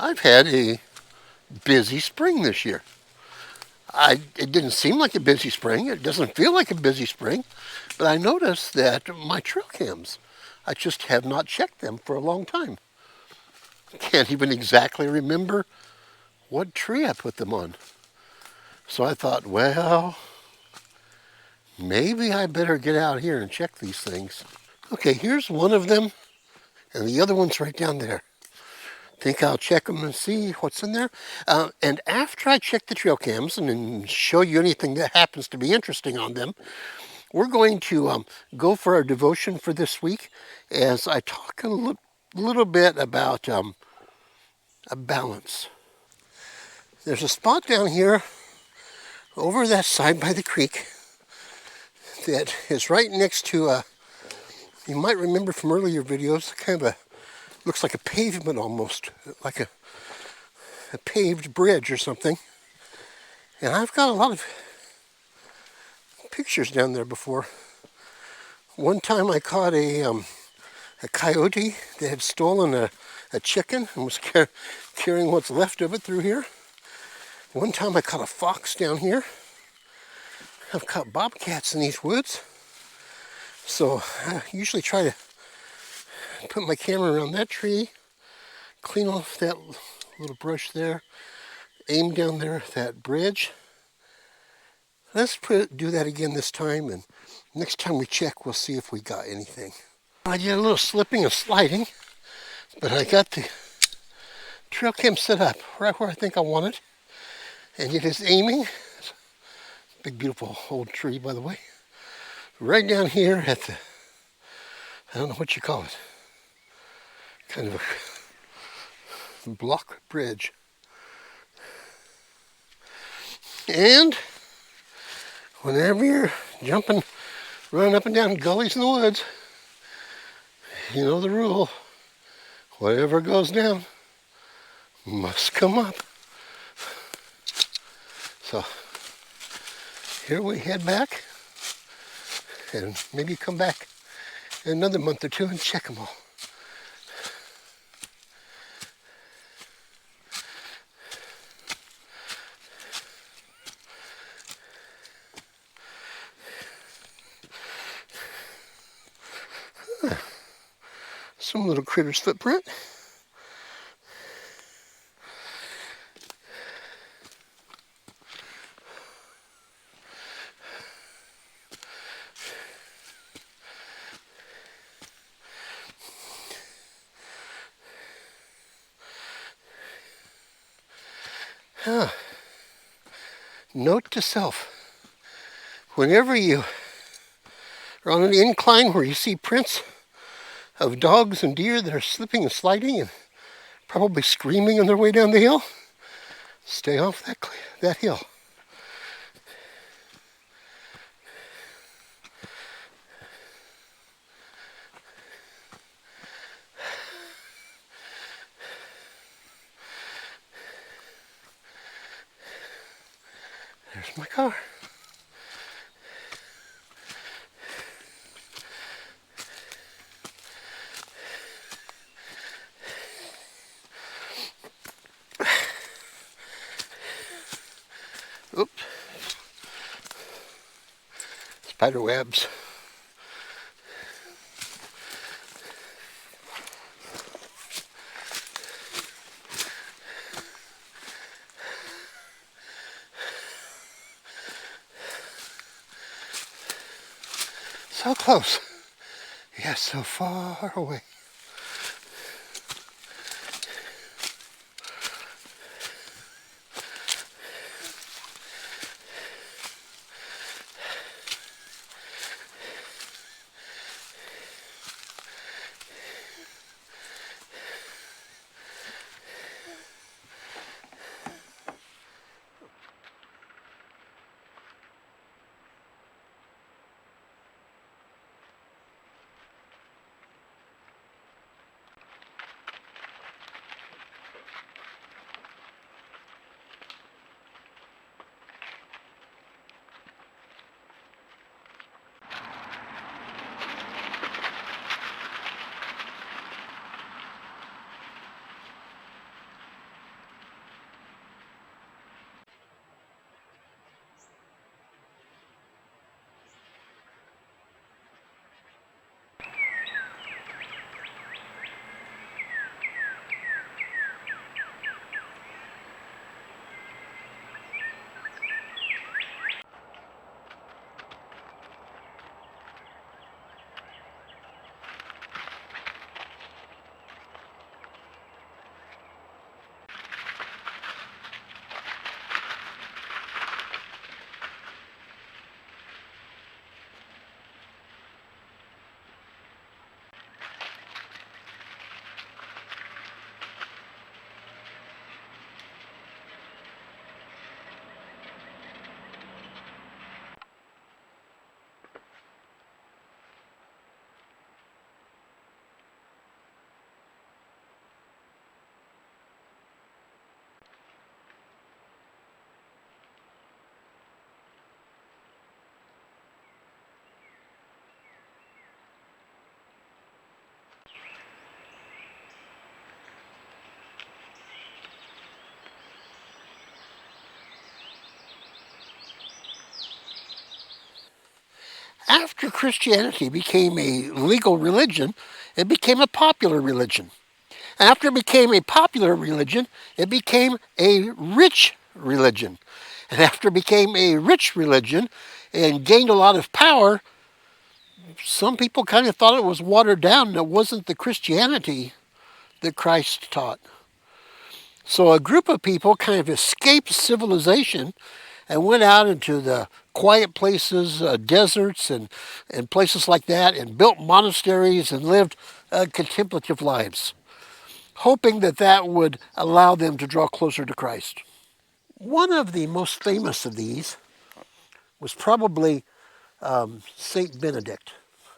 I've had a busy spring this year. It didn't seem like a busy spring. It doesn't feel like a busy spring. But I noticed that my trail cams, I just have not checked them for a long time. Can't even exactly remember what tree I put them on. So I thought, well, maybe I better get out here and check these things. Okay, here's one of them, and the other one's right down there. Think I'll check them and see what's in there. And after I check the trail cams and show you anything that happens to be interesting on them, we're going to go for our devotion for this week as I talk a little bit about a balance. There's a spot down here over that side by the creek that is right next to you might remember from earlier videos, kind of looks like a pavement almost, like a paved bridge or something. And I've got a lot of pictures down there before. One time I caught a coyote that had stolen a chicken and was carrying what's left of it through here. One time I caught a fox down here. I've caught bobcats in these woods. So I usually try to put my camera around that tree, clean off that little brush there, aim down there at that bridge. Let's do that again this time, and next time we check, we'll see if we got anything. I did a little slipping and sliding, but I got the trail cam set up right where I think I want it, and it is aiming. Big, beautiful old tree, by the way. Right down here at the, I don't know what you call it, kind of a block bridge. And whenever you're jumping, running up and down gullies in the woods, you know the rule. Whatever goes down must come up. So here we head back and maybe come back in another month or two and check them all. Some little critter's footprint. Note to self, whenever you are on an incline where you see prints of dogs and deer that are slipping and sliding and probably screaming on their way down the hill, stay off that hill. There's my car. Oops. Spider webs. So close, yet so far away. After Christianity became a legal religion, it became a popular religion. After it became a popular religion, it became a rich religion. And after it became a rich religion and gained a lot of power, some people kind of thought it was watered down and it wasn't the Christianity that Christ taught. So a group of people kind of escaped civilization and went out into the quiet places, deserts and places like that, and built monasteries and lived contemplative lives, hoping that that would allow them to draw closer to Christ. One of the most famous of these was probably Saint Benedict.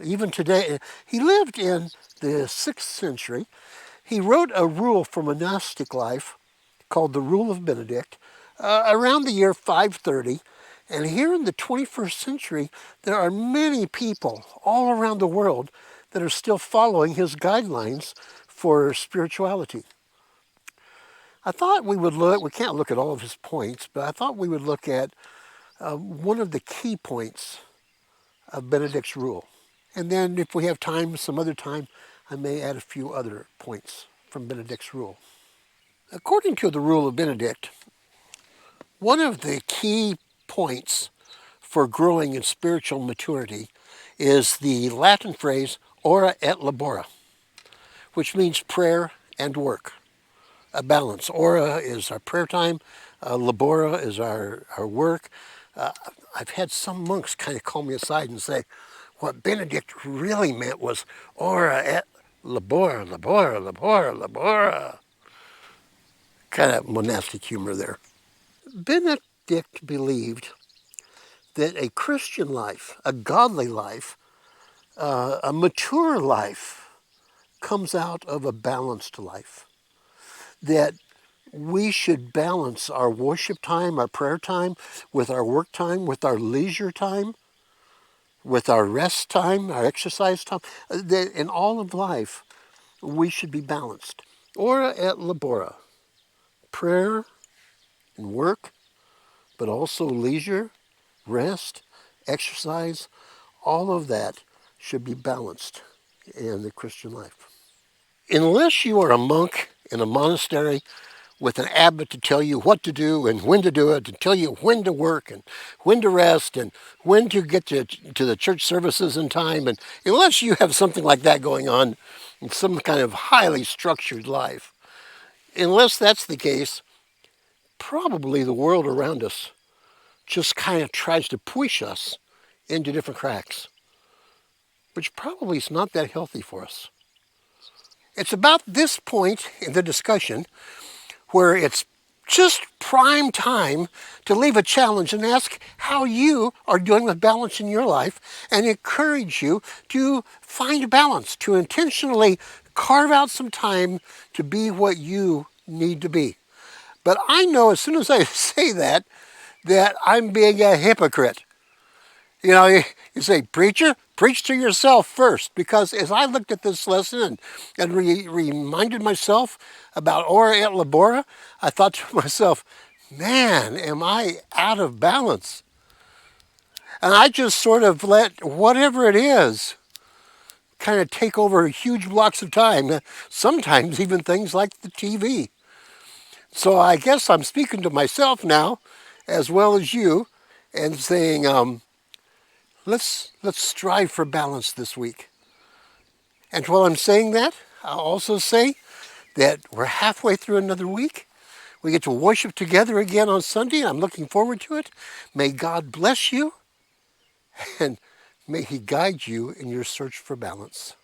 Even today, he lived in the 6th century. He wrote a rule for monastic life called the Rule of Benedict around the year 530. And here in the 21st century, there are many people all around the world that are still following his guidelines for spirituality. I thought we would look, we can't look at all of his points, but I thought we would look at one of the key points of Benedict's rule. And then if we have time, some other time, I may add a few other points from Benedict's rule. According to the Rule of Benedict, one of the key points for growing in spiritual maturity is the Latin phrase ora et labora, which means prayer and work, a balance. Ora is our prayer time, labora is our work. I've had some monks kind of call me aside and say, what Benedict really meant was ora et labora, labora, labora, labora. Kind of monastic humor there. Benedict believed that a Christian life, a godly life, a mature life comes out of a balanced life. That we should balance our worship time, our prayer time, with our work time, with our leisure time, with our rest time, our exercise time. That in all of life, we should be balanced. Ora et labora, prayer and work, but also leisure, rest, exercise, all of that should be balanced in the Christian life. Unless you are a monk in a monastery with an abbot to tell you what to do and when to do it, to tell you when to work and when to rest and when to get to the church services in time, and unless you have something like that going on in some kind of highly structured life, unless that's the case, probably the world around us just kind of tries to push us into different cracks, which probably is not that healthy for us. It's about this point in the discussion where it's just prime time to leave a challenge and ask how you are doing with balance in your life, and encourage you to find balance, to intentionally carve out some time to be what you need to be. But I know as soon as I say that I'm being a hypocrite. You know, you say, preacher, preach to yourself first. Because as I looked at this lesson and reminded myself about ora et labora, I thought to myself, man, am I out of balance? And I just sort of let whatever it is kind of take over huge blocks of time. Sometimes even things like the TV. So I guess I'm speaking to myself now, as well as you, and saying, let's strive for balance this week. And while I'm saying that, I'll also say that we're halfway through another week. We get to worship together again on Sunday. I'm looking forward to it. May God bless you, and may He guide you in your search for balance.